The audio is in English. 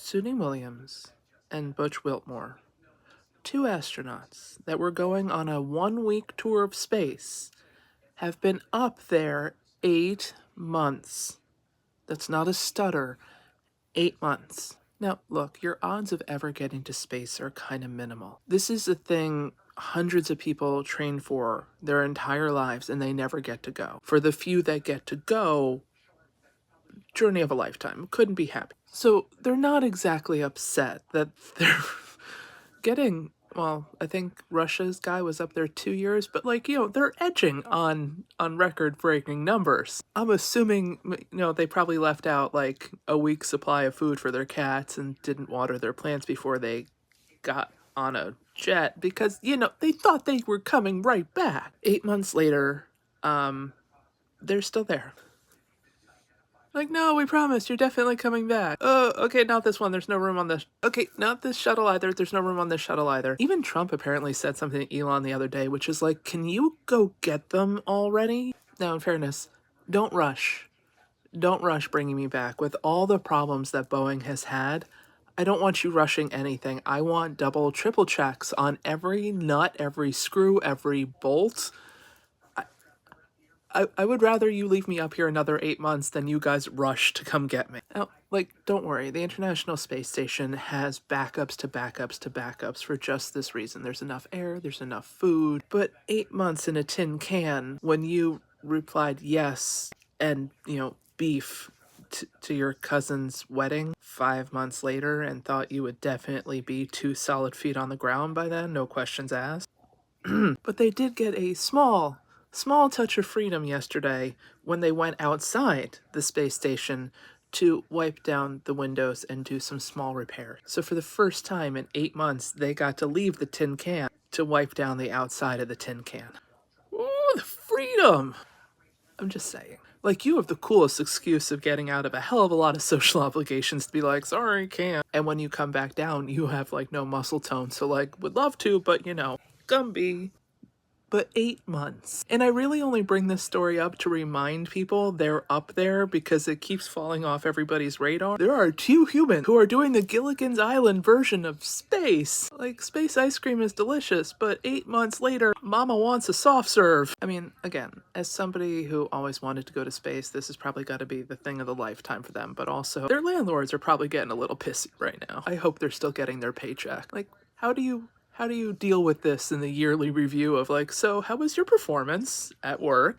Suni Williams and Butch Wilmore, two astronauts that were going on a 1 week tour of space, have been up there 8 months. That's not a stutter. 8 months. Now, look, your odds of ever getting to space are kind of minimal. This is a thing hundreds of people train for their entire lives and they never get to go. For the few that get to go, journey of a lifetime. Couldn't be happy. So they're not exactly upset that they're getting, well, I think Russia's guy was up there 2 years, but they're edging on record-breaking numbers. I'm assuming, they probably left out like a week's supply of food for their cats and didn't water their plants before they got on a jet because, they thought they were coming right back. 8 months later, they're still there. Like, no, we promise, you're definitely coming back. Oh, okay, not this one, there's no room on this. Okay, not this shuttle either, there's no room on this shuttle either. Even Trump apparently said something to Elon the other day, which is like, can you go get them already? Now, in fairness, don't rush. Don't rush bringing me back. With all the problems that Boeing has had, I don't want you rushing anything. I want double, triple checks on every nut, every screw, every bolt. I would rather you leave me up here another 8 months than you guys rush to come get me. Now, don't worry, the International Space Station has backups to backups to backups for just this reason. There's enough air, there's enough food, but 8 months in a tin can, when you replied yes and, beef to your cousin's wedding 5 months later and thought you would definitely be 2 solid feet on the ground by then, no questions asked. But they did get a small touch of freedom yesterday when they went outside the space station to wipe down the windows and do some small repairs. So for the first time in 8 months, they got to leave the tin can to wipe down the outside of the tin can. Ooh, the freedom! I'm just saying. You have the coolest excuse of getting out of a hell of a lot of social obligations to be like, sorry, can't. And when you come back down, you have, no muscle tone. So, would love to, but, Gumby. But 8 months. And I really only bring this story up to remind people they're up there because it keeps falling off everybody's radar. There are two humans who are doing the Gilligan's Island version of space. Space ice cream is delicious, but 8 months later, mama wants a soft serve. I mean, again, as somebody who always wanted to go to space, this has probably got to be the thing of the lifetime for them, but also their landlords are probably getting a little pissy right now. I hope they're still getting their paycheck. How do you deal with this in the yearly review of so how was your performance at work?